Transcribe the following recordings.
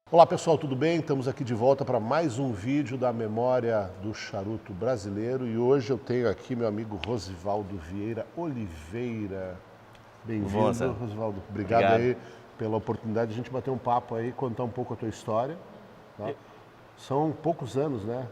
Olá pessoal, tudo bem? Estamos aqui de volta para mais um vídeo da memória do charuto brasileiro e hoje eu tenho aqui meu amigo Rosivaldo Vieira Oliveira. Bem-vindo, Rosivaldo. Obrigado aí pela oportunidade de a gente bater um papo aí, contar um pouco a tua história. Tá? São poucos anos, né?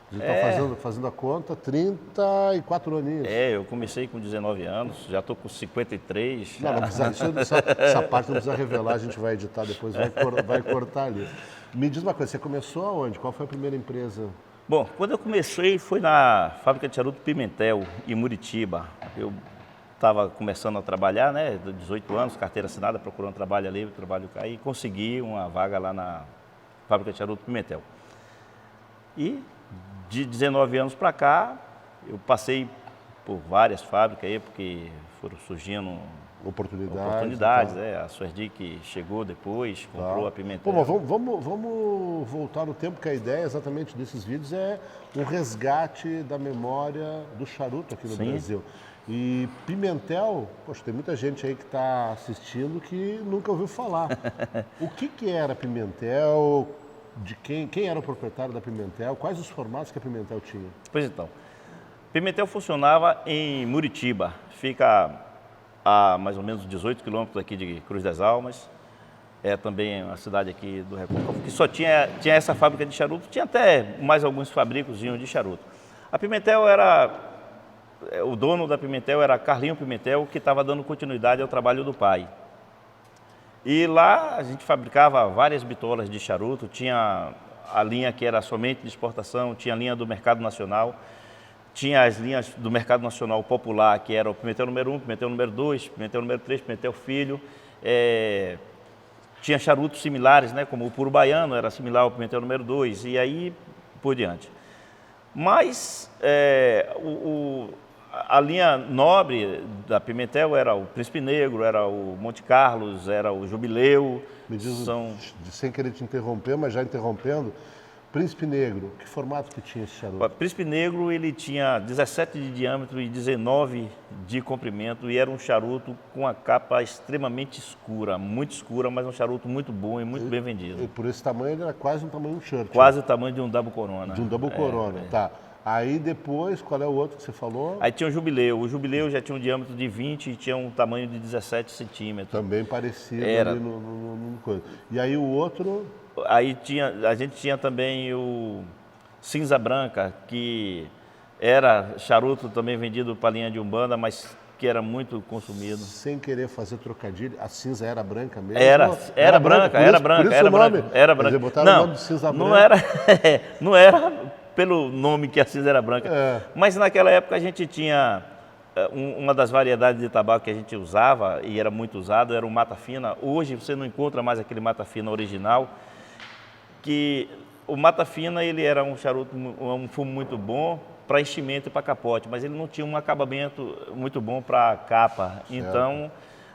A gente está fazendo a conta, 34 aninhos. Eu comecei com 19 anos, já estou com 53. Não precisa, essa parte não precisa revelar, a gente vai editar depois, vai cortar ali. Me diz uma coisa, você começou aonde? Qual foi a primeira empresa? Bom, quando eu comecei foi na fábrica de charuto Pimentel, em Muritiba. Eu estava começando a trabalhar, né, 18 anos, carteira assinada, procurando trabalho ali, trabalho cá, e consegui uma vaga lá na fábrica de charuto Pimentel. E de 19 anos para cá, eu passei por várias fábricas aí, porque foram surgindo oportunidades. A Suerdic chegou depois, comprou a Pimentel. Pô, mas vamos voltar no tempo, que a ideia exatamente desses vídeos é um resgate da memória do charuto aqui no Brasil. E Pimentel, poxa, tem muita gente aí que está assistindo que nunca ouviu falar. O que era Pimentel? De quem era o proprietário da Pimentel? Quais os formatos que a Pimentel tinha? Pois então, Pimentel funcionava em Muritiba, fica a mais ou menos 18 quilômetros aqui de Cruz das Almas. É também uma cidade aqui do Recôncavo, que só tinha essa fábrica de charuto, tinha até mais alguns fabricozinhos de charuto. A Pimentel o dono da Pimentel era Carlinho Pimentel, que estava dando continuidade ao trabalho do pai. E lá a gente fabricava várias bitolas de charuto, tinha a linha que era somente de exportação, tinha a linha do mercado nacional, tinha as linhas do mercado nacional popular, que era o Pimentel número 1, Pimentel número 2, Pimentel número 3, Pimentel Filho. Tinha charutos similares, né, como o Puro Baiano era similar ao Pimentel número 2, e aí por diante. Mas a linha nobre da Pimentel era o Príncipe Negro, era o Monte Carlos, era o Jubileu. Me diz, sem querer te interromper, mas já interrompendo, Príncipe Negro, que formato que tinha esse charuto? O Príncipe Negro ele tinha 17 de diâmetro e 19 de comprimento e era um charuto com a capa extremamente escura, muito escura, mas um charuto muito bom e muito bem vendido. E por esse tamanho ele era quase um tamanho de shirt. Quase o tamanho de um Double Corona. De um Double Corona, tá. Aí depois, qual é o outro que você falou? Aí tinha o Jubileu. O Jubileu já tinha um diâmetro de 20 e tinha um tamanho de 17 centímetros. Também parecido era. Ali no coisa. E aí o outro? Aí a gente tinha também o Cinza Branca, que era charuto também vendido para a linha de Umbanda, mas que era muito consumido. Sem querer fazer trocadilho, a cinza era branca mesmo? Era branca. Botaram o nome de cinza branca. Não era pelo nome que a cinza era branca. Mas naquela época a gente tinha uma das variedades de tabaco que a gente usava e era muito usado, era o Mata Fina. Hoje você não encontra mais aquele Mata Fina original, que o Mata Fina ele era um charuto, um fumo muito bom para enchimento e para capote, mas ele não tinha um acabamento muito bom para capa. Então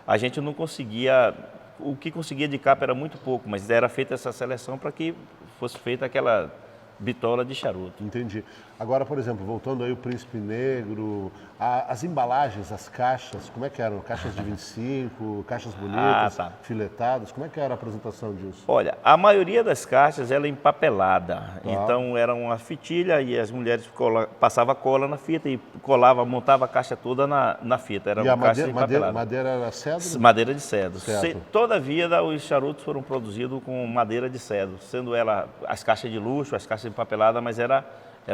a gente não conseguia, o que conseguia de capa era muito pouco, mas era feita essa seleção para que fosse feita aquela bitola de charuto. Entendi. Agora, por exemplo, voltando aí o Príncipe Negro, as embalagens, as caixas, como é que eram? Caixas de 25, caixas bonitas, filetadas, como é que era a apresentação disso? Olha, a maioria das caixas era empapelada, então era uma fitilha e as mulheres passavam cola na fita e montava a caixa toda na fita. Era e uma caixa empapelada. Madeira era cedro? Madeira de cedro. Toda a vida os charutos foram produzidos com madeira de cedro, sendo ela as caixas de luxo, as caixas empapeladas, mas era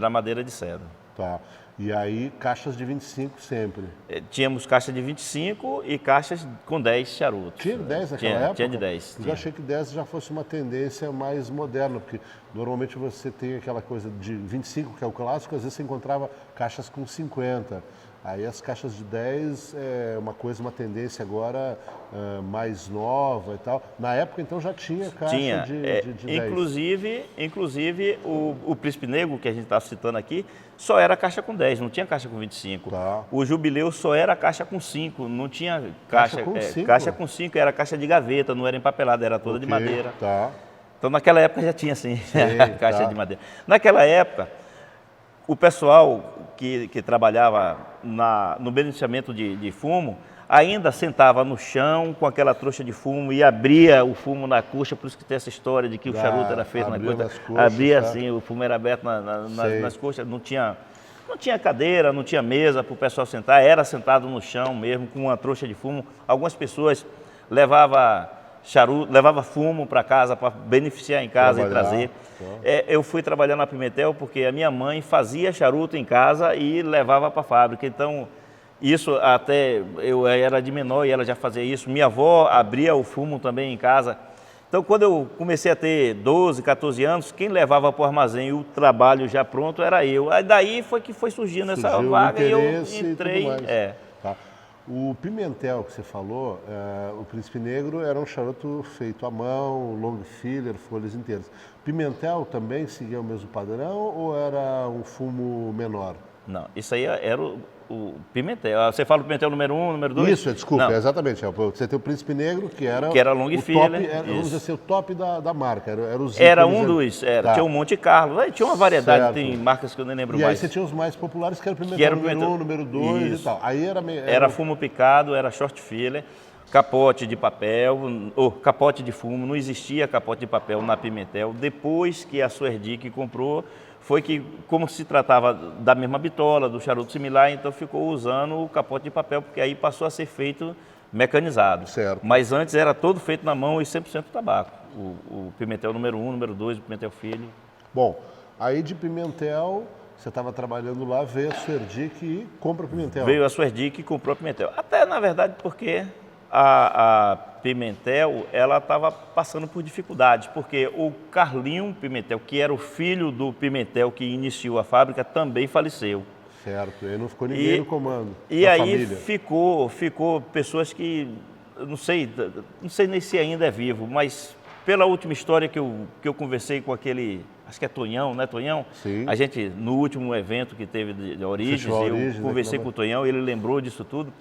madeira de cedro. Tá. E aí, caixas de 25 sempre? Tínhamos caixa de 25 e caixas com 10 charutos. Tinha 10 naquela época? Tinha de 10. Eu achei que 10 já fosse uma tendência mais moderna, porque normalmente você tem aquela coisa de 25, que é o clássico, às vezes você encontrava caixas com 50. Aí as caixas de 10 é uma tendência agora mais nova e tal. Na época, então, já tinha caixa de 10. Inclusive o Príncipe Negro, que a gente está citando aqui, só era caixa com 10, não tinha caixa com 25. Tá. O Jubileu só era caixa com 5, não tinha caixa com 5. Caixa com 5 era caixa de gaveta, não era empapelada, era toda de madeira. Tá. Então, naquela época já tinha, sim, a caixa de madeira. Naquela época, o pessoal que trabalhava no beneficiamento de fumo, ainda sentava no chão com aquela trouxa de fumo e abria o fumo na coxa, por isso que tem essa história de que o charuto era feito na coxa. Abria assim, o fumo era aberto nas coxas, não tinha cadeira, não tinha mesa para o pessoal sentar, era sentado no chão mesmo, com uma trouxa de fumo. Algumas pessoas levavam fumo para casa para beneficiar em casa e trazer. Eu fui trabalhar na Pimentel porque a minha mãe fazia charuto em casa e levava para a fábrica. Então, isso até eu era de menor e ela já fazia isso. Minha avó abria o fumo também em casa. Então, quando eu comecei a ter 12, 14 anos, quem levava para o armazém o trabalho já pronto era eu. Aí daí foi que foi surgindo essa vaga e eu entrei. Tá. O Pimentel que você falou, o Príncipe Negro era um charuto feito à mão, long filler, folhas inteiras. Pimentel também seguia o mesmo padrão ou era um fumo menor? Não, isso aí era o Pimentel. Você fala o Pimentel número 1, número 2? Isso, desculpa, exatamente. Você tem o Príncipe Negro, que era long filler. Vamos dizer assim, o top da marca. Era um dos, tinha o Monte Carlo, tinha uma variedade, tem marcas que eu nem lembro mais. E aí você tinha os mais populares, que era o Pimentel número 1, número 2 e tal. Aí era fumo picado, era short filler, capote de papel, ou capote de fumo, não existia capote de papel na Pimentel. Depois que a Suerdic comprou, foi que, como se tratava da mesma bitola, do charuto similar, então ficou usando o capote de papel, porque aí passou a ser feito mecanizado. Certo. Mas antes era todo feito na mão e 100% tabaco. O Pimentel número 1, número 2, o Pimentel Filho. Bom, aí de Pimentel, você estava trabalhando lá, veio a Suerdic e compra o Pimentel. Veio a Suerdic e comprou a Pimentel. Até, na verdade, porque a Pimentel, ela estava passando por dificuldades, porque o Carlinho Pimentel, que era o filho do Pimentel que iniciou a fábrica, também faleceu. Certo, aí não ficou ninguém no comando. E aí família. ficou pessoas que, não sei nem se ainda é vivo, mas pela última história que eu conversei com aquele, acho que é Tonhão, né, Tonhão? Sim. A gente, no último evento que teve de Origens, eu conversei com o Tonhão, ele lembrou disso tudo.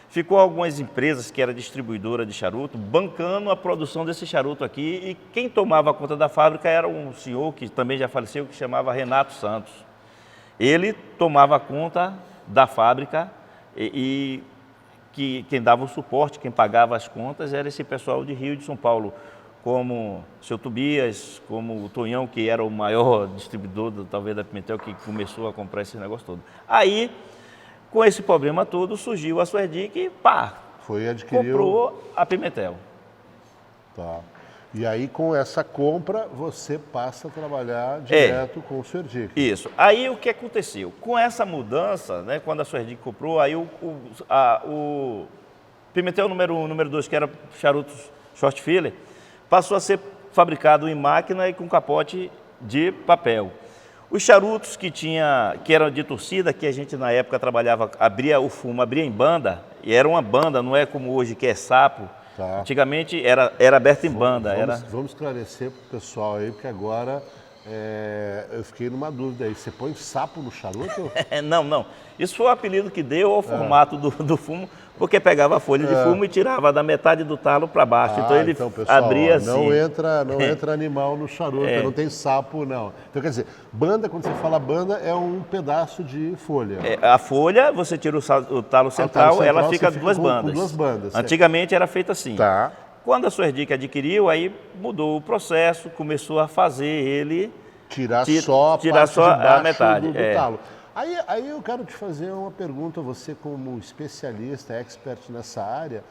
Ficou algumas empresas que era distribuidora de charuto, bancando a produção desse charuto aqui, e quem tomava conta da fábrica era um senhor que também já faleceu, que chamava Renato Santos. Ele tomava conta da fábrica e quem dava o suporte, quem pagava as contas, era esse pessoal de Rio e de São Paulo, como o seu Tobias, como o Tonhão, que era o maior distribuidor, talvez, da Pimentel, que começou a comprar esse negócio todo. Aí, com esse problema todo, surgiu a Suerdic e comprou a Pimentel. Tá. E aí, com essa compra, você passa a trabalhar direto com o Suerdic. Isso. Aí, o que aconteceu? Com essa mudança, né, quando a Suerdic comprou, aí o Pimentel número 1, número 2, que era charutos short filler, passou a ser fabricado em máquina e com capote de papel. Os charutos que eram de torcida, que a gente na época trabalhava, abria o fumo, abria em banda, e era uma banda, não é como hoje que é sapo. Tá. Antigamente era aberto em banda. Vamos esclarecer para o pessoal aí, porque agora eu fiquei numa dúvida aí. Você põe sapo no charuto? Não. Isso foi o apelido que deu ao formato do fumo, porque pegava a folha de fumo e tirava da metade do talo para baixo. Então ele pessoal, abria assim. Não entra animal no charuto, não tem sapo, não. Então, quer dizer, banda, quando você fala banda, é um pedaço de folha. A folha, você tira o talo central, ela fica duas bandas. Com duas bandas. Antigamente era feito assim. Tá. Quando a Suerdic adquiriu, aí mudou o processo, começou a fazer ele... Tirar só a metade do talo. Aí eu quero te fazer uma pergunta, você como especialista, expert nessa área,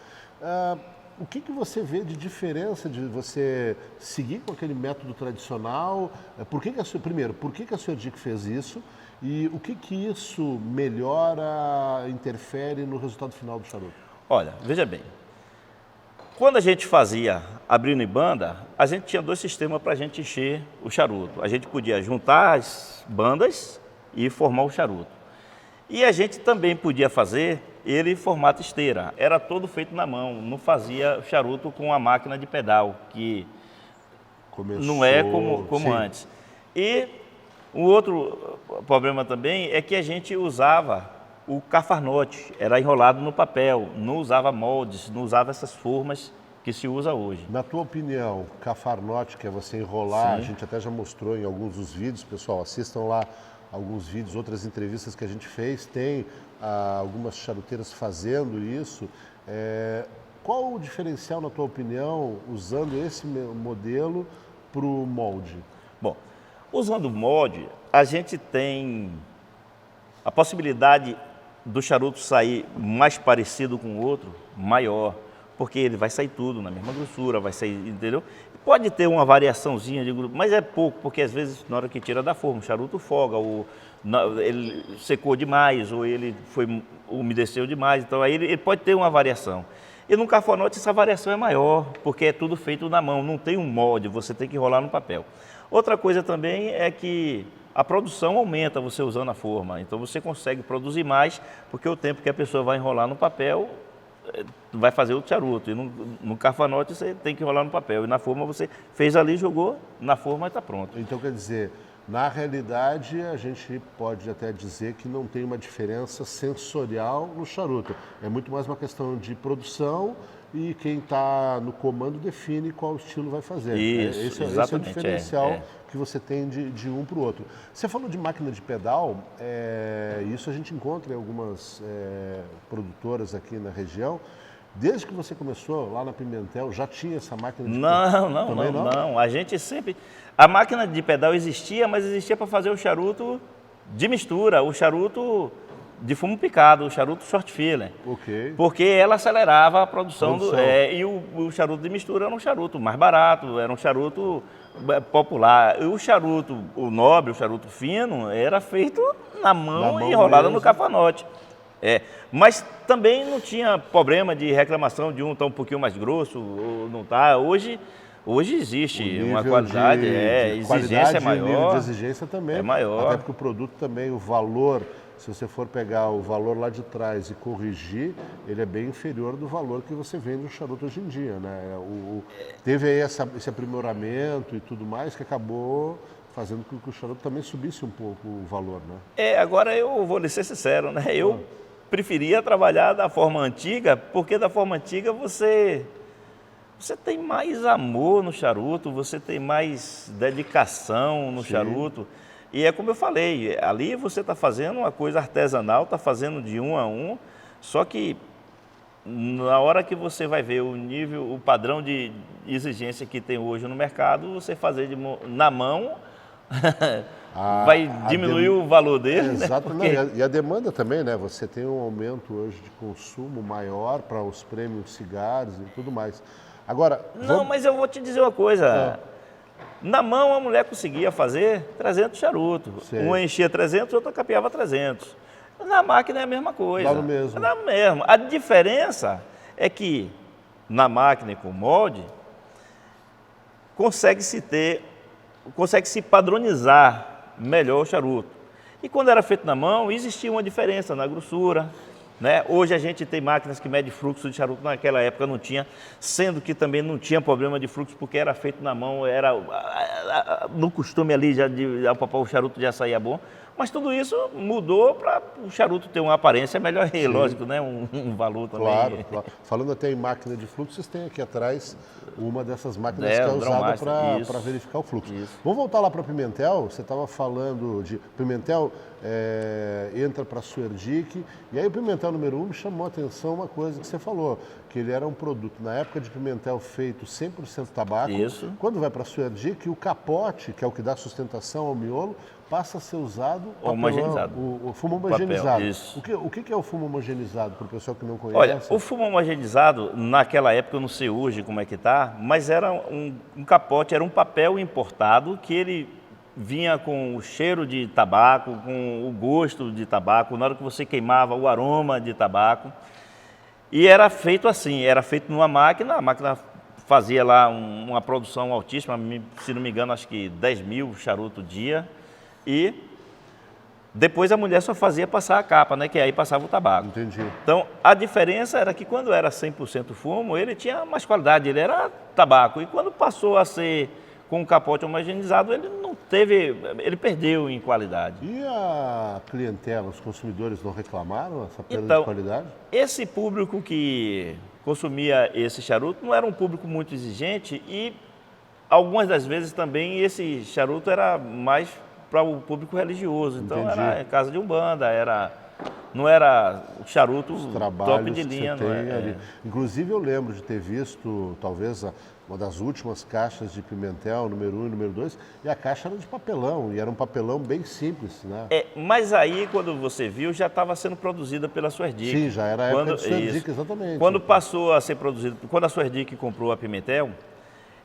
o que você vê de diferença de você seguir com aquele método tradicional? Primeiro, por que a Suerdic fez isso? E o que isso melhora, interfere no resultado final do charuto? Olha, veja bem. Quando a gente fazia abrindo em banda, a gente tinha dois sistemas para a gente encher o charuto. A gente podia juntar as bandas e formar o charuto. E a gente também podia fazer ele em formato esteira. Era todo feito na mão, não fazia charuto com a máquina de pedal, que não é como antes. E um outro problema também é que a gente usava o cafarnote, era enrolado no papel, não usava moldes, não usava essas formas que se usa hoje. Na tua opinião, cafarnote, que é você enrolar, a gente até já mostrou em alguns dos vídeos, pessoal, assistam lá alguns vídeos, outras entrevistas que a gente fez, tem algumas charuteiras fazendo isso. Qual o diferencial, na tua opinião, usando esse modelo para o molde? Bom, usando o molde, a gente tem a possibilidade do charuto sair mais parecido com o outro, maior, porque ele vai sair tudo na mesma grossura, vai sair, entendeu? Pode ter uma variaçãozinha de grupo, mas é pouco, porque às vezes na hora que tira da forma, o charuto folga, ele secou demais, ou ele umedeceu demais, então aí ele pode ter uma variação. E no cafonote essa variação é maior, porque é tudo feito na mão, não tem um molde, você tem que enrolar no papel. Outra coisa também é que a produção aumenta você usando a forma, então você consegue produzir mais, porque o tempo que a pessoa vai enrolar no papel vai fazer o charuto. E no cafanote você tem que enrolar no papel, e na forma você fez ali, jogou, na forma está pronto. Então quer dizer, na realidade a gente pode até dizer que não tem uma diferença sensorial no charuto, é muito mais uma questão de produção e quem está no comando define qual estilo vai fazer. Isso, esse é o diferencial que você tem de um para o outro. Você falou de máquina de pedal, isso a gente encontra em algumas produtoras aqui na região. Desde que você começou lá na Pimentel, já tinha essa máquina de pedal? Não. A gente sempre... A máquina de pedal existia, mas existia para fazer o charuto de mistura, o charuto de fumo picado, o charuto short filler. Ok. Porque ela acelerava a produção. E o charuto de mistura era um charuto mais barato, era um charuto popular. E o charuto, o nobre, o charuto fino, era feito na mão e enrolado no cafanote. Mas também não tinha problema de reclamação de um estar um pouquinho mais grosso ou não tá. Hoje existe uma qualidade, exigência é maior. O nível de exigência também é maior. Até porque o produto também, o valor, se você for pegar o valor lá de trás e corrigir, ele é bem inferior do valor que você vende no charuto hoje em dia, né? Teve aí esse aprimoramento e tudo mais que acabou fazendo com que o charuto também subisse um pouco o valor, né? Agora eu vou lhe ser sincero, né? Eu preferia trabalhar da forma antiga, porque da forma antiga você tem mais amor no charuto, você tem mais dedicação no charuto. E é como eu falei, ali você está fazendo uma coisa artesanal, está fazendo de um a um, só que na hora que você vai ver o nível, o padrão de exigência que tem hoje no mercado, você fazer na mão vai diminuir o valor dele. Exato, né? Porque... E a demanda também, né? Você tem um aumento hoje de consumo maior para os prêmios cigarros e tudo mais. Agora... mas eu vou te dizer uma coisa. Na mão a mulher conseguia fazer 300 charutos. Uma enchia 300, outra capeava 300. Na máquina é a mesma coisa. Dá no mesmo. Dá no mesmo. A diferença é que na máquina e com molde consegue-se padronizar melhor o charuto. E quando era feito na mão, existia uma diferença na grossura. Né? Hoje a gente tem máquinas que medem fluxo de charuto, naquela época não tinha, sendo que também não tinha problema de fluxo, porque era feito na mão, era no costume ali já de o charuto já saía bom, mas tudo isso mudou para o charuto ter uma aparência melhor, e lógico, né? Um valor também. Claro. Falando até em máquina de fluxo, vocês têm aqui atrás uma dessas máquinas que é usada para verificar o fluxo. Isso. Vamos voltar lá para Pimentel, você estava falando de Pimentel, entra para a Suerdic, e aí o Pimentel número 1 me chamou a atenção uma coisa que você falou, que ele era um produto, na época de Pimentel, feito 100% tabaco. Isso. Quando vai para a Suerdic, o capote, que é o que dá sustentação ao miolo, passa a ser usado o fumo homogeneizado. O que é o fumo homogeneizado, para o pessoal que não conhece? Olha, o fumo homogeneizado, naquela época, eu não sei hoje como é que está, mas era um capote, era um papel importado que ele vinha com o cheiro de tabaco, com o gosto de tabaco, na hora que você queimava o aroma de tabaco. E era feito assim, era feito numa máquina, a máquina fazia lá uma produção altíssima, se não me engano, acho que 10 mil charutos dia. E depois a mulher só fazia passar a capa, né? Que aí passava o tabaco. Entendi. Então, a diferença era que quando era 100% fumo, ele tinha mais qualidade, ele era tabaco. E quando passou a ser com o capote homogeneizado, ele perdeu em qualidade. E a clientela, os consumidores não reclamaram essa perda de qualidade? Esse público que consumia esse charuto não era um público muito exigente e algumas das vezes também esse charuto era mais para o público religioso. Então era casa de umbanda, era não era o charuto top de que linha. você Não tem ali. Inclusive, eu lembro de ter visto, talvez, uma das últimas caixas de pimentel, número 1 e número 2, e a caixa era de papelão, e era um papelão bem simples, né? Mas aí, quando você viu, já estava sendo produzida pela Suerdic. Sim, já era a época de Suerdic, exatamente. Quando passou a ser produzido, quando a Suerdic comprou a Pimentel,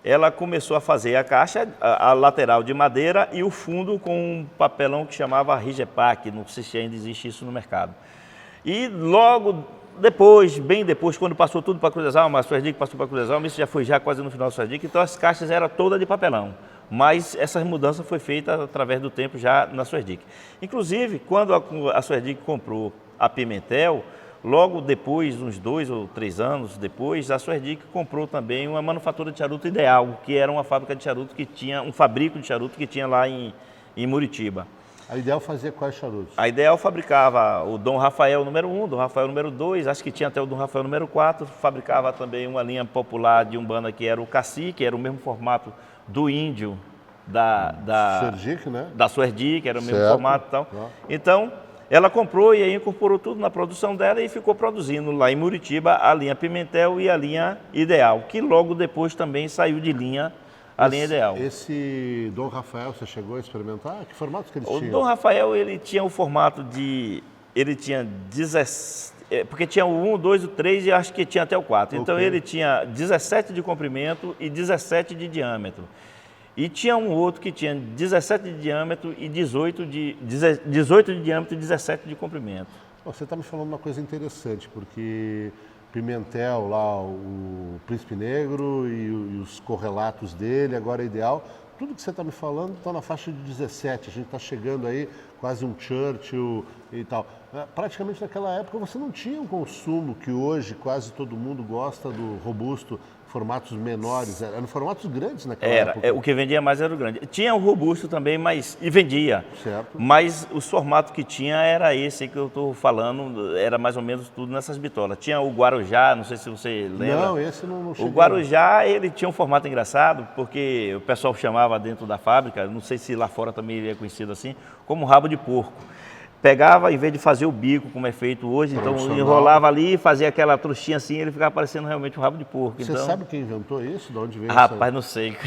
ela começou a fazer a caixa, a lateral de madeira e o fundo com um papelão que chamava Rigepac, não sei se ainda existe isso no mercado. E logo depois, bem depois, quando passou tudo para a Cruz das Almas, a Suerdic passou para a Cruz das Almas, isso já foi quase no final da Suerdic, então as caixas eram todas de papelão. Mas essa mudança foi feita através do tempo já na Suerdic. Inclusive, quando a Suerdic comprou a Pimentel, logo depois, uns 2 ou 3 anos depois, a Suerdic comprou também uma manufatura de charuto Ideal, que era uma fábrica de charuto que tinha, um fabrico de charuto que tinha lá em Muritiba. A Ideal fazia quais charutos? A Ideal fabricava o Dom Rafael número 1, Dom Rafael número 2, acho que tinha até o Dom Rafael número 4, fabricava também uma linha popular de Umbanda que era o Cacique, era o mesmo formato do índio Suerdic, né? Da Suerdic, era o mesmo Certo. formato e tal. Então, ela comprou e aí incorporou tudo na produção dela e ficou produzindo lá em Muritiba a linha Pimentel e a linha Ideal, que logo depois também saiu de linha a linha Ideal. Esse Dom Rafael, você chegou a experimentar? Que formatos que eles O tinham? Dom Rafael, ele tinha o formato de... Ele tinha 17... Porque tinha o 1, o 2, o 3 e acho que tinha até o 4. Então Ok. ele tinha 17 de comprimento e 17 de diâmetro. E tinha um outro que tinha 17 de diâmetro e 18 de diâmetro e 17 de comprimento. Você está me falando uma coisa interessante, porque Pimentel, lá, o Príncipe Negro e os correlatos dele, agora é Ideal, tudo que você está me falando está na faixa de 17, a gente está chegando aí quase um Churchill e tal. Praticamente naquela época você não tinha um consumo que hoje quase todo mundo gosta do robusto, formatos menores, eram formatos grandes naquela época. O que vendia mais era o grande. Tinha o robusto também, e vendia. Certo. Mas os formatos que tinha era esse que eu estou falando, era mais ou menos tudo nessas bitolas. Tinha o Guarujá, não sei se você lembra. Não, esse não cheguei. O Guarujá, ele tinha um formato engraçado, porque o pessoal chamava dentro da fábrica, não sei se lá fora também ele é conhecido assim, como rabo de porco. Pegava, em vez de fazer o bico, como é feito hoje, então enrolava ali, fazia aquela trouxinha assim, ele ficava parecendo realmente um rabo de porco. Você sabe quem inventou isso? De onde veio Rapaz, não sei.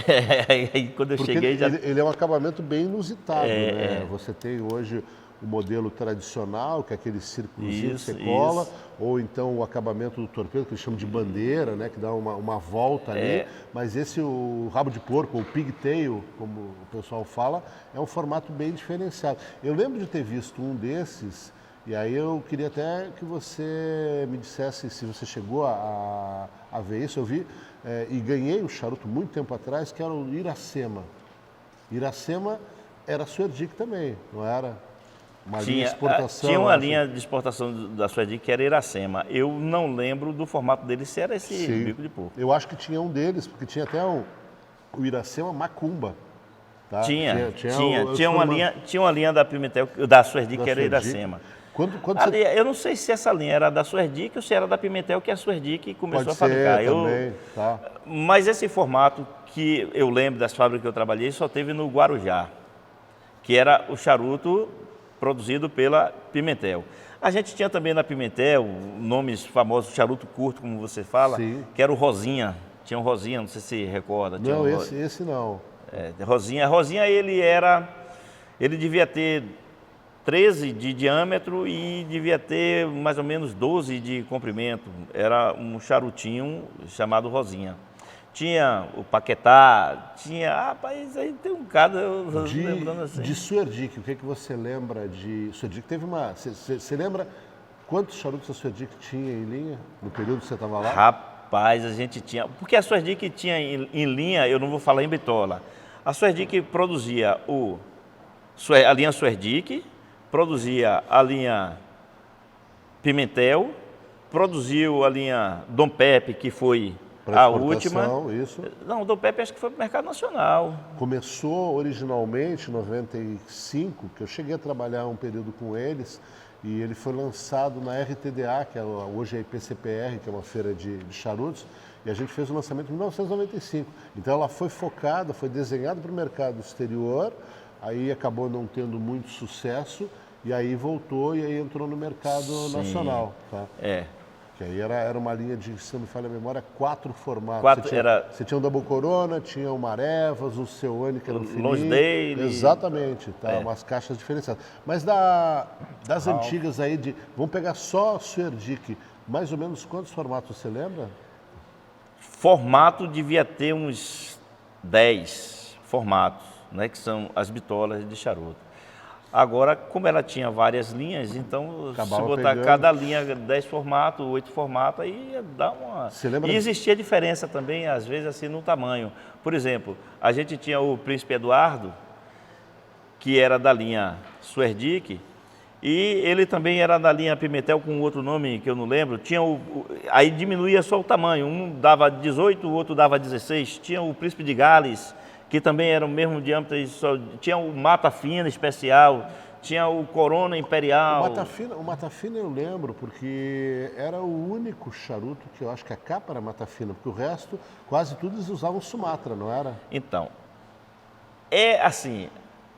Aí, quando eu Porque cheguei já... ele é um acabamento bem inusitado, né? Você tem hoje o modelo tradicional, que é aquele círculozinho que você cola, ou então o acabamento do torpedo, que eles chamam de bandeira, né? Que dá uma volta ali. Mas esse, o rabo de porco, ou pigtail, como o pessoal fala, é um formato bem diferenciado. Eu lembro de ter visto um desses, e aí eu queria até que você me dissesse se você chegou a ver isso. Eu vi e ganhei um charuto muito tempo atrás, que era o Iracema. Iracema era Suerdic também, não era? Uma linha de exportação. Tinha uma linha de exportação da Suerdic que era Iracema. Eu não lembro do formato dele, se era esse bico de porco. Eu acho que tinha um deles, porque tinha até o Iracema Macumba. Tá? Tinha uma linha da Pimentel, da Suerdic que era Iracema. Eu não sei se essa linha era da Suerdic ou se era da Pimentel que a Suerdic começou a fabricar. Também, tá. Mas esse formato que eu lembro das fábricas que eu trabalhei só teve no Guarujá, que era o charuto produzido pela Pimentel. A gente tinha também na Pimentel nomes famosos, charuto curto, como você fala, Sim. que era o Rosinha. Tinha um Rosinha, não sei se recorda. Não, esse não. Rosinha, ele devia ter 13 de diâmetro e devia ter mais ou menos 12 de comprimento. Era um charutinho chamado Rosinha. Tinha o Paquetá, rapaz, aí tem um cara, lembrando assim. De Suerdic, o que você lembra de... Suerdic teve uma... Você lembra quantos charutos a Suerdic tinha em linha no período que você estava lá? Rapaz, a gente tinha... Porque a Suerdic tinha em linha, eu não vou falar em bitola. A Suerdic produzia a linha Suerdic, produzia a linha Pimentel, produziu a linha Dom Pepe, que foi... A última. Isso. Não, o Dom Pepe acho que foi para o mercado nacional. Começou originalmente em 95, que eu cheguei a trabalhar um período com eles, e ele foi lançado na RTDA, que é hoje a IPCPR, que é uma feira de charutos, e a gente fez o lançamento em 1995. Então ela foi focada, foi desenhada para o mercado exterior, aí acabou não tendo muito sucesso, e aí voltou e aí entrou no mercado nacional. Tá? Que aí era uma linha de, se não me falha a memória, 4 formatos. Você tinha o Double Corona, tinha o Marevas, o Seoane, que era o fininho. Longe Daily. Exatamente, tá? Umas caixas diferenciadas. Mas das antigas aí, vamos pegar só a Suerdic, mais ou menos quantos formatos você lembra? Formato devia ter uns 10 formatos, né, que são as bitolas de charuto. Agora, como ela tinha várias linhas, então se botar cada linha 10 formatos, 8 formatos, aí ia dar uma... E existia diferença também, às vezes, assim, no tamanho. Por exemplo, a gente tinha o Príncipe Eduardo, que era da linha Suerdic, e ele também era da linha Pimentel com outro nome que eu não lembro. Tinha aí diminuía só o tamanho, um dava 18, o outro dava 16. Tinha o Príncipe de Gales, que também era o mesmo diâmetro, tinha o Mata Fina especial, tinha o Corona Imperial. O Mata Fina eu lembro, porque era o único charuto que eu acho que a capa era Mata Fina, porque o resto, quase tudo eles usavam Sumatra, não era? Então, é assim,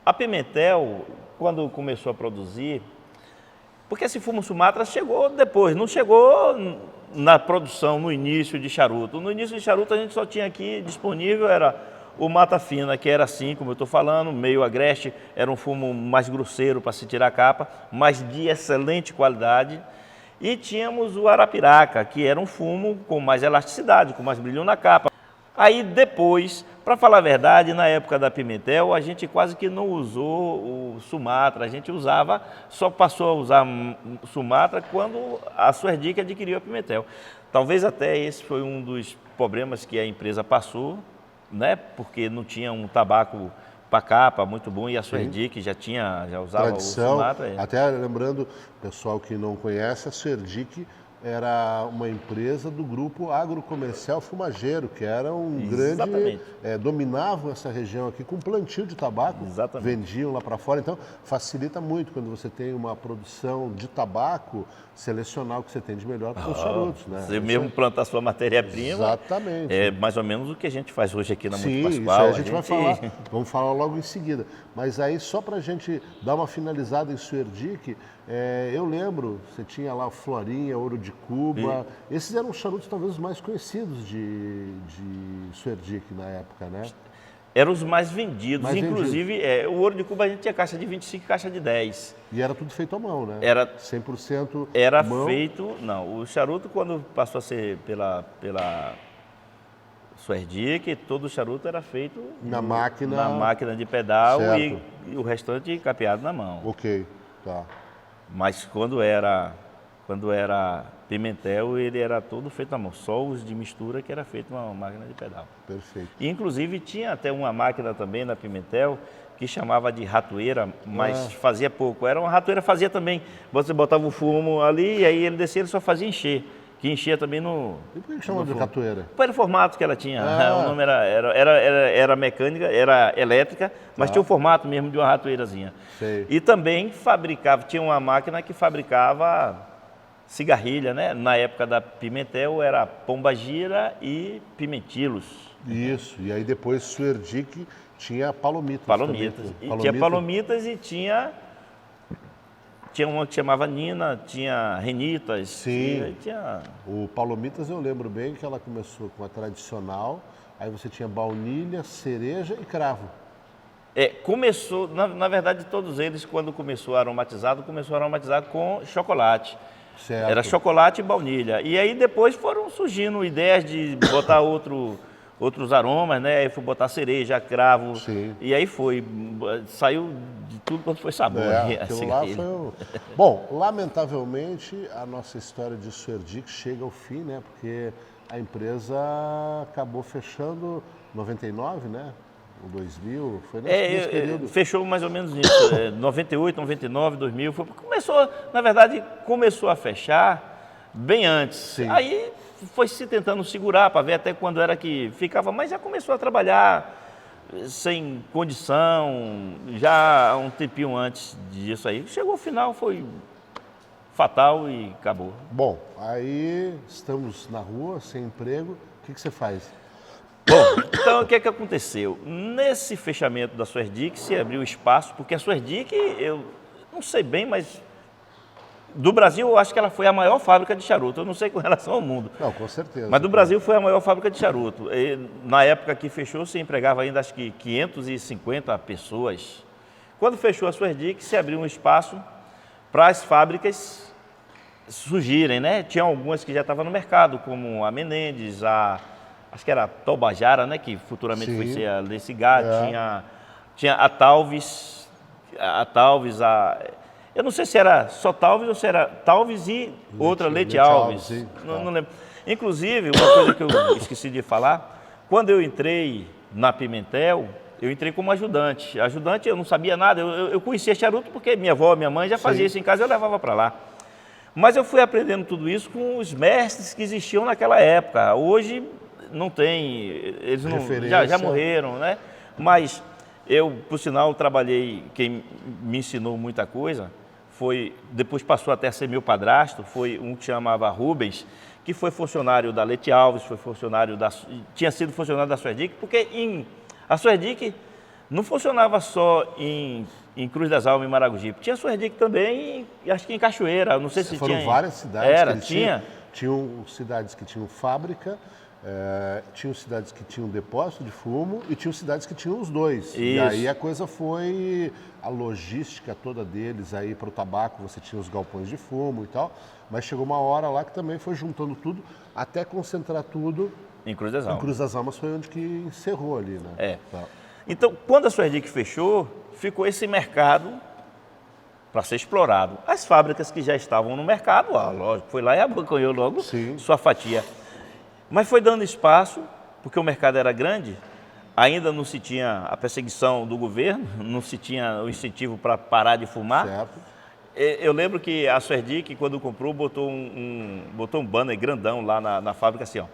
a Pimentel, quando começou a produzir, porque esse fumo Sumatra chegou depois, não chegou na produção, no início de charuto. No início de charuto a gente só tinha aqui disponível, era o Mata Fina, que era assim, como eu estou falando, meio agreste, era um fumo mais grosseiro para se tirar a capa, mas de excelente qualidade. E tínhamos o Arapiraca, que era um fumo com mais elasticidade, com mais brilho na capa. Aí depois, para falar a verdade, na época da Pimentel, a gente quase que não usou o Sumatra, a gente só passou a usar Sumatra quando a Suerdic adquiriu a Pimentel. Talvez até esse foi um dos problemas que a empresa passou, né? Porque não tinha um tabaco para capa muito bom e a Suerdic já usava tradição, o Sumatra. Até lembrando, pessoal que não conhece, a Suerdic era uma empresa do grupo agrocomercial Fumageiro, que era um grande... dominavam essa região aqui com plantio de tabaco, vendiam lá para fora. Então, facilita muito quando você tem uma produção de tabaco, selecionar o que você tem de melhor para os charutos. Né? Você mesmo planta a sua matéria-prima. Exatamente. É mais ou menos o que a gente faz hoje aqui na Monte Pascoal. Isso aí a gente vai falar, vamos falar logo em seguida. Mas aí, só para a gente dar uma finalizada em Suerdic, eu lembro, você tinha lá Florinha, Ouro de Cuba. Esses eram os charutos talvez os mais conhecidos de Suerdic na época, né? Eram os mais vendidos. Inclusive, o Ouro de Cuba a gente tinha caixa de 25 e caixa de 10. E era tudo feito à mão, né? Era 100% Era mão. feito... Não, o charuto quando passou a ser pela Suerdic, todo o charuto era feito na máquina de pedal e o restante capeado na mão. Ok, tá. Mas quando era Pimentel, ele era todo feito na mão, só os de mistura que era feito numa máquina de pedal. Perfeito. E, inclusive tinha até uma máquina também na Pimentel que chamava de ratoeira, mas fazia pouco. Era uma ratoeira, fazia também, você botava o fumo ali e aí ele descia, ele só fazia encher. Que enchia também no... E por que chama de ratoeira? Pelo formato que ela tinha. O nome era mecânica, era elétrica, mas tinha o formato mesmo de uma ratoeirazinha. Sei. E também tinha uma máquina que fabricava cigarrilha, né? Na época da Pimentel era Pombagira e Pimentilos. Isso, e aí depois Suerdic tinha Palomitas. Tinha Palomitas e tinha uma que chamava Nina, tinha Renitas. Sim. O Palomitas eu lembro bem que ela começou com a tradicional, aí você tinha baunilha, cereja e cravo. Começou, na verdade, todos eles, quando começou a aromatizar com chocolate. Certo. Era chocolate e baunilha. E aí depois foram surgindo ideias de botar outros aromas, né? Aí foi botar cereja, cravo. Sim. E aí saiu de tudo quanto foi sabor. Bom, lamentavelmente a nossa história de Suerdic chega ao fim, né? Porque a empresa acabou fechando em 99, né? O 2000, foi nesse período. Fechou mais ou menos isso, 98, 99, 2000. Começou a fechar bem antes. Sim. Aí foi se tentando segurar para ver até quando era que ficava, mas já começou a trabalhar sem condição, já um tempinho antes disso aí. Chegou ao final, foi fatal e acabou. Bom, aí estamos na rua, sem emprego, o que você faz? Bom, então o que aconteceu? Nesse fechamento da Suerdic se abriu espaço, porque a Suerdic, não sei bem, mas do Brasil eu acho que ela foi a maior fábrica de charuto. Eu não sei com relação ao mundo. Não, com certeza. Mas do Brasil foi a maior fábrica de charuto. E, na época que fechou, se empregava ainda acho que 550 pessoas. Quando fechou a Suerdic, se abriu um espaço para as fábricas surgirem, né? Tinha algumas que já estavam no mercado, como a Menendez, acho que era a Tobajara, né? Que futuramente foi ser a Lecigar, tinha a Talves, eu não sei se era só Talves ou se era Talves e outra Leite Alves. Não lembro. Inclusive, uma coisa que eu esqueci de falar, quando eu entrei na Pimentel, eu entrei como ajudante. Ajudante, eu não sabia nada, eu conhecia charuto porque minha avó, minha mãe já fazia isso em casa, eu levava para lá. Mas eu fui aprendendo tudo isso com os mestres que existiam naquela época. Hoje não tem, eles não, já morreram, né? Mas eu, por sinal, trabalhei, quem me ensinou muita coisa, depois passou até a ser meu padrasto, foi um que chamava Rubens, que foi funcionário da Leite Alves, tinha sido funcionário da Suerdic, porque a Suerdic não funcionava só em Cruz das Almas e Maragogipe, tinha Suerdic também, acho que em Cachoeira, não sei se foram tinha. Foram várias cidades tinham cidades que tinham fábrica, tinham cidades que tinham depósito de fumo e tinham cidades que tinham os dois. Isso. E aí a coisa foi, a logística toda deles aí para o tabaco, você tinha os galpões de fumo e tal, mas chegou uma hora lá que também foi juntando tudo, até concentrar tudo em Cruz das Almas. Em Cruz das Almas foi onde que encerrou ali, né? Tá. Então, quando a Suerdic fechou, ficou esse mercado para ser explorado. As fábricas que já estavam no mercado, lógico, foi lá e abocanhou logo sua fatia. Mas foi dando espaço, porque o mercado era grande, ainda não se tinha a perseguição do governo, não se tinha o incentivo para parar de fumar. Certo. Eu lembro que a Suerdic, quando comprou, botou um banner grandão lá na fábrica, assim, ó.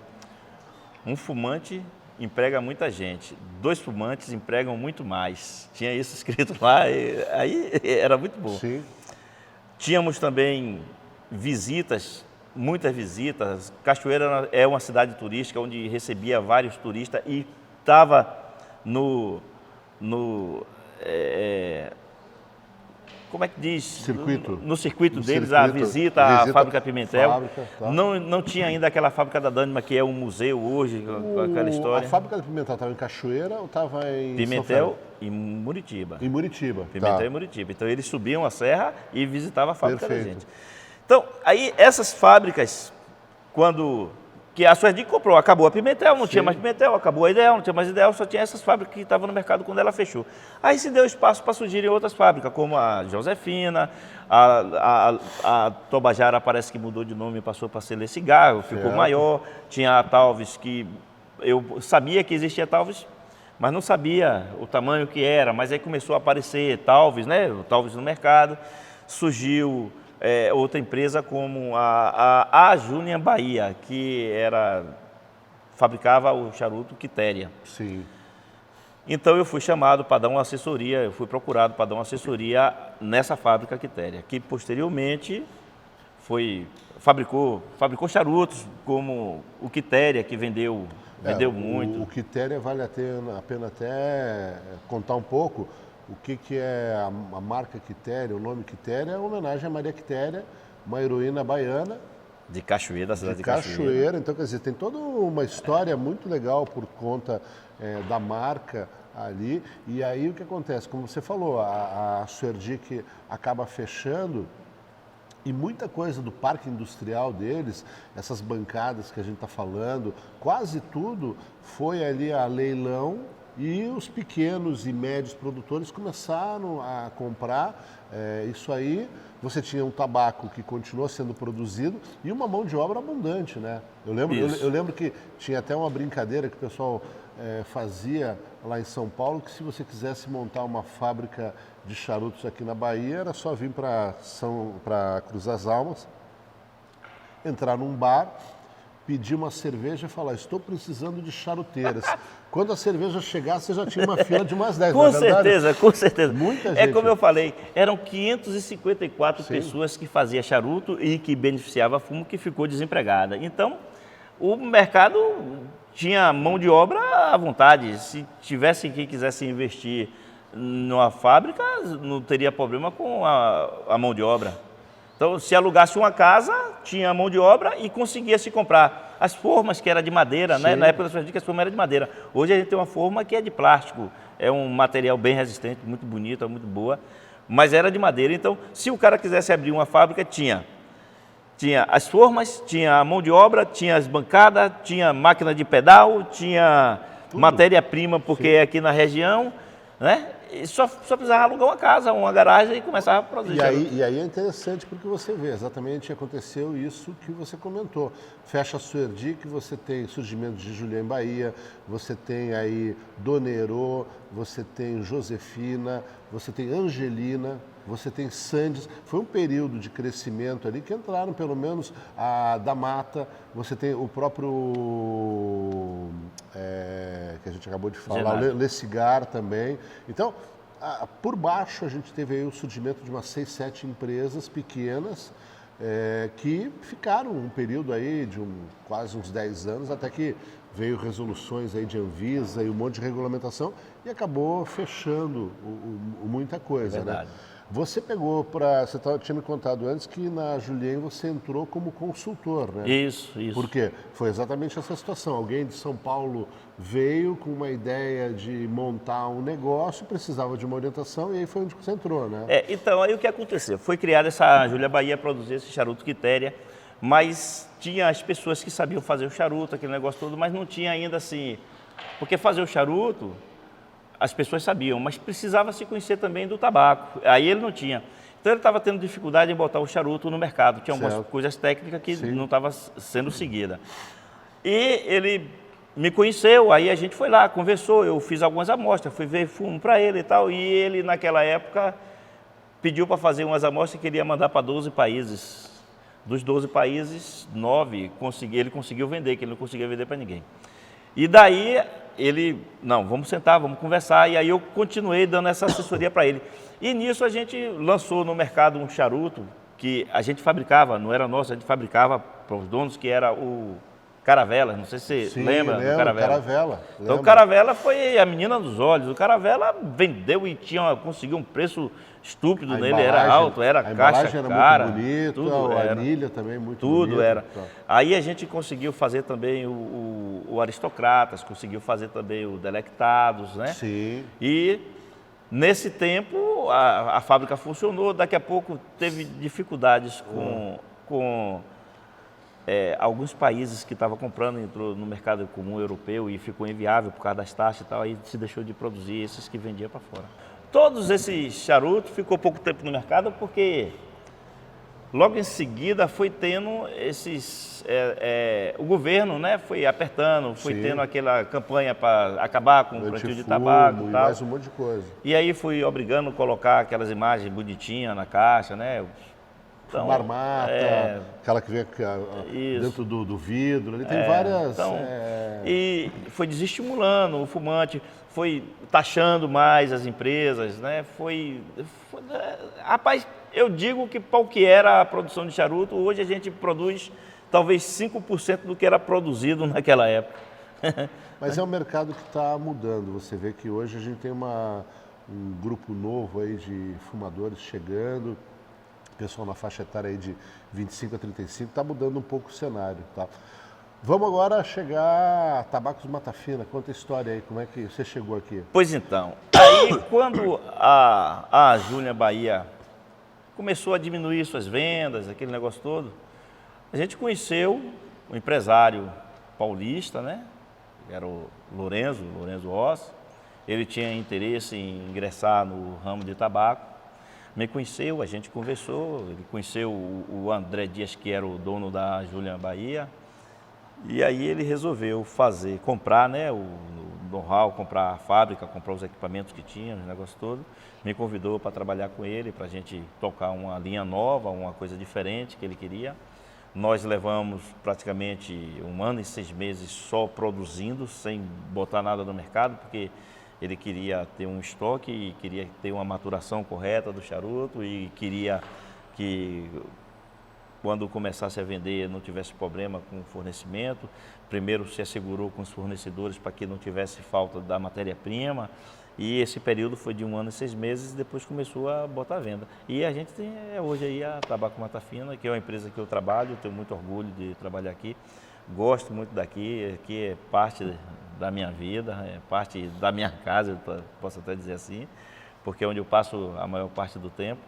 Um fumante emprega muita gente, 2 fumantes empregam muito mais. Tinha isso escrito lá, aí era muito bom. Sim. Tínhamos também visitas, muitas visitas. Cachoeira é uma cidade turística onde recebia vários turistas e estava como é que diz? Circuito. No circuito deles, a visita à Fábrica Pimentel. Tá. Não tinha ainda aquela Fábrica da Dânima, que é um museu hoje, com aquela história. A Fábrica da Pimentel estava em Cachoeira ou estava em Pimentel e Muritiba. Em Muritiba. Pimentel e Muritiba. Então eles subiam a serra e visitavam a fábrica da gente. Então, aí essas fábricas, que a Suerdic comprou, acabou a Pimentel, não tinha mais Pimentel, acabou a Ideal, não tinha mais Ideal, só tinha essas fábricas que estavam no mercado quando ela fechou. Aí se deu espaço para surgirem outras fábricas, como a Josefina, a Tobajara parece que mudou de nome e passou para ser Lecigar, ficou maior, tinha a Talves, que eu sabia que existia a Talves, mas não sabia o tamanho que era, mas aí começou a aparecer Talves, né? Talves no mercado, surgiu outra empresa como a Júnior Bahia, que fabricava o charuto Quitéria. Sim. Então eu fui chamado para dar uma assessoria, eu fui procurado para dar uma assessoria nessa fábrica Quitéria, que posteriormente fabricou charutos como o Quitéria, que vendeu muito. O Quitéria vale a pena até contar um pouco. O que é a marca Quitéria, o nome Quitéria é uma homenagem a Maria Quitéria, uma heroína baiana. De Cachoeira, da cidade de Cachoeira. Então, quer dizer, tem toda uma história muito legal por conta da marca ali. E aí o que acontece? Como você falou, a Suerdic acaba fechando e muita coisa do parque industrial deles, essas bancadas que a gente está falando, quase tudo foi ali a leilão. E os pequenos e médios produtores começaram a comprar isso aí. Você tinha um tabaco que continuou sendo produzido e uma mão de obra abundante, né? Eu lembro que tinha até uma brincadeira que o pessoal fazia lá em São Paulo, que se você quisesse montar uma fábrica de charutos aqui na Bahia, era só vir para Cruz das Almas, entrar num bar, pedir uma cerveja e falar, estou precisando de charuteiras. Quando a cerveja chegasse, você já tinha uma fila de umas 10. Com certeza. Muita gente. É como eu falei, eram 554 pessoas que faziam charuto e que beneficiava fumo, que ficou desempregada. Então, o mercado tinha mão de obra à vontade. Se tivesse quem quisesse investir numa fábrica não teria problema com a mão de obra. Então, se alugasse uma casa, tinha mão de obra e conseguia se comprar. As formas que era de madeira, né? Na época das suas dicas, a forma era de madeira. Hoje a gente tem uma forma que é de plástico. É um material bem resistente, muito bonita, muito boa, mas era de madeira. Então, se o cara quisesse abrir uma fábrica, tinha as formas, tinha a mão de obra, tinha as bancadas, tinha máquina de pedal, tinha matéria-prima, porque aqui na região, né? E só precisava alugar uma casa, uma garagem e começava a produzir. E aí é interessante porque você vê, exatamente aconteceu isso que você comentou. Fecha a Suerdic, você tem surgimento de Julián Bahia, você tem aí Dona Herô, você tem Josefina, você tem Angelina, você tem Sandes. Foi um período de crescimento ali que entraram pelo menos a da Mata, você tem o próprio, que a gente acabou de falar, o Le Cigar também. Então, por baixo a gente teve aí o surgimento de umas 6, 7 empresas pequenas que ficaram um período aí de quase uns 10 anos, até que veio resoluções aí de Anvisa e um monte de regulamentação e acabou fechando muita coisa, né? Você você tinha me contado antes que na Julián você entrou como consultor, né? Isso. Por quê? Foi exatamente essa situação. Alguém de São Paulo veio com uma ideia de montar um negócio, precisava de uma orientação e aí foi onde você entrou, né? Então, aí o que aconteceu? Foi criada essa Julián Bahia, produzir esse charuto Quitéria, mas tinha as pessoas que sabiam fazer o charuto, aquele negócio todo, mas não tinha ainda assim... Porque fazer o charuto... As pessoas sabiam, mas precisava se conhecer também do tabaco. Aí ele não tinha. Então ele estava tendo dificuldade em botar o charuto no mercado. Tinha algumas coisas técnicas que não estavam sendo seguidas. E ele me conheceu, aí a gente foi lá, conversou, eu fiz algumas amostras, fui ver fumo para ele e tal. E ele, naquela época, pediu para fazer umas amostras e queria mandar para 12 países. Dos 12 países, 9 ele conseguiu vender, que ele não conseguia vender para ninguém. E daí ele, não, vamos sentar, vamos conversar, e aí eu continuei dando essa assessoria para ele. E nisso a gente lançou no mercado um charuto que a gente fabricava, não era nosso, a gente fabricava para os donos, que era o Caravela, não sei se você lembra do Caravela. Então o Caravela foi a menina dos olhos, o Caravela vendeu e conseguiu um preço estúpido nele, era alto, era caixa cara. Muito bonito, tudo a anilha também muito bonita. Tudo era. Aí a gente conseguiu fazer também o Aristocratas, conseguiu fazer também o Delectados, né? Sim. E nesse tempo a fábrica funcionou, daqui a pouco teve dificuldades com alguns países que estavam comprando, entrou no mercado comum europeu e ficou inviável por causa das taxas e tal, aí se deixou de produzir esses que vendia para fora. Todos esses charutos ficou pouco tempo no mercado porque logo em seguida foi tendo esses... o governo, né, foi apertando, foi tendo aquela campanha para acabar com o plantio de tabaco e tal. Mais um monte de coisa. E aí fui obrigando a colocar aquelas imagens bonitinhas na caixa, né? Então, marmata, aquela que vem dentro do vidro, ali tem várias... Então, e foi desestimulando o fumante, foi taxando mais as empresas, né? Rapaz, eu digo que para o que era a produção de charuto, hoje a gente produz talvez 5% do que era produzido naquela época. Mas é um mercado que está mudando, você vê que hoje a gente tem um grupo novo aí de fumadores chegando, pessoal na faixa etária aí de 25 a 35, está mudando um pouco o cenário, tá? Vamos agora chegar a Tabacos Mata Fina, conta a história aí, como é que você chegou aqui? Pois então, aí quando a Julián Bahia começou a diminuir suas vendas, aquele negócio todo, a gente conheceu um empresário paulista, né? Era o Lorenzo Ross, ele tinha interesse em ingressar no ramo de tabaco, me conheceu, a gente conversou, ele conheceu o André Dias, que era o dono da Julián Bahia, e aí ele resolveu comprar, né, o know-how, comprar a fábrica, comprar os equipamentos que tinha, o negócio todo, me convidou para trabalhar com ele, para a gente tocar uma linha nova, uma coisa diferente que ele queria. Nós levamos praticamente 1 ano e 6 meses só produzindo, sem botar nada no mercado, porque ele queria ter um estoque e queria ter uma maturação correta do charuto e queria que, quando começasse a vender, não tivesse problema com o fornecimento. Primeiro se assegurou com os fornecedores para que não tivesse falta da matéria-prima E esse período foi de 1 ano e 6 meses e depois começou a botar à venda. E a gente tem hoje aí a Tabaco Mata Fina, que é uma empresa que eu trabalho, tenho muito orgulho de trabalhar aqui. Gosto muito daqui, aqui é parte da minha vida, é parte da minha casa, eu posso até dizer assim, porque é onde eu passo a maior parte do tempo.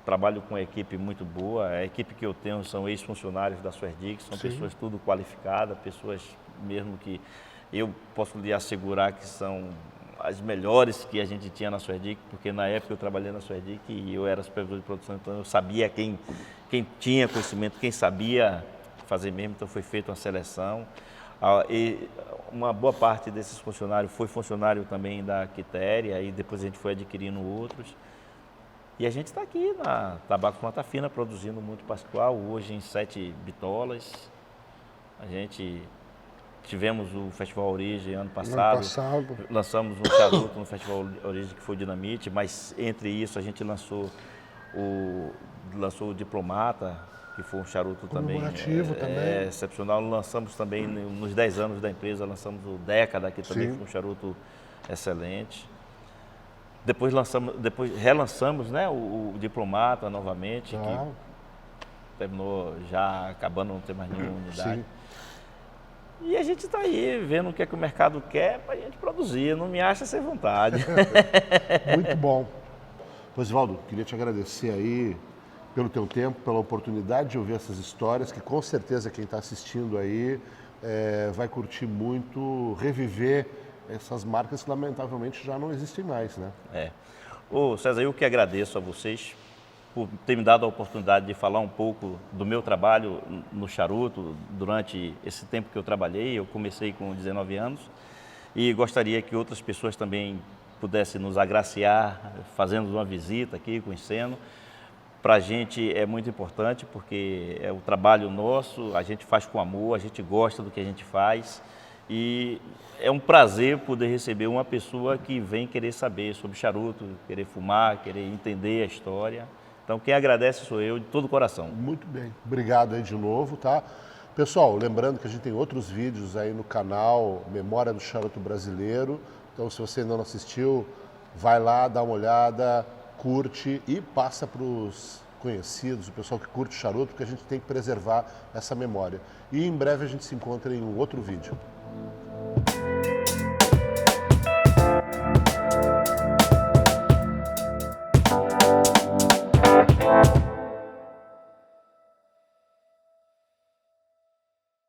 Trabalho com uma equipe muito boa, a equipe que eu tenho são ex-funcionários da Suerdic, são pessoas tudo qualificadas, pessoas mesmo que eu posso lhe assegurar que são as melhores que a gente tinha na Suerdic, porque na época eu trabalhei na Suerdic e eu era supervisor de produção, então eu sabia quem tinha conhecimento, quem sabia fazer mesmo, então foi feita uma seleção. E uma boa parte desses funcionários foi funcionário também da Quitéria e depois a gente foi adquirindo outros. E a gente está aqui na Tabaco Mata Fina produzindo muito Pascoal, hoje em 7 bitolas. A gente tivemos o Festival Origem ano passado. Lançamos um charuto no Festival Origem que foi o Dinamite, mas entre isso a gente lançou o Diplomata, que foi um charuto também, excepcional. Lançamos também, nos 10 anos da empresa, lançamos o Década, que também foi um charuto excelente. Depois relançamos, né, o Diplomata novamente, que terminou já acabando, não ter mais nenhuma unidade. E a gente está aí vendo o que é que o mercado quer para a gente produzir, não me acha sem vontade. Muito bom. Rosivaldo, queria te agradecer aí pelo teu tempo, pela oportunidade de ouvir essas histórias, que com certeza quem está assistindo aí vai curtir muito, reviver essas marcas que lamentavelmente já não existem mais, né? Ô César, eu que agradeço a vocês por ter me dado a oportunidade de falar um pouco do meu trabalho no charuto durante esse tempo que eu trabalhei. Eu comecei com 19 anos e gostaria que outras pessoas também pudessem nos agraciar, fazendo uma visita aqui, conhecendo. Para a gente é muito importante porque é o trabalho nosso, a gente faz com amor, a gente gosta do que a gente faz e é um prazer poder receber uma pessoa que vem querer saber sobre charuto, querer fumar, querer entender a história. Então quem agradece sou eu de todo o coração. Muito bem, obrigado aí de novo, tá? Pessoal, lembrando que a gente tem outros vídeos aí no canal Memória do Charuto Brasileiro, então se você ainda não assistiu, vai lá, dá uma olhada, curte e passa para os conhecidos, o pessoal que curte charuto, porque a gente tem que preservar essa memória. E em breve a gente se encontra em um outro vídeo.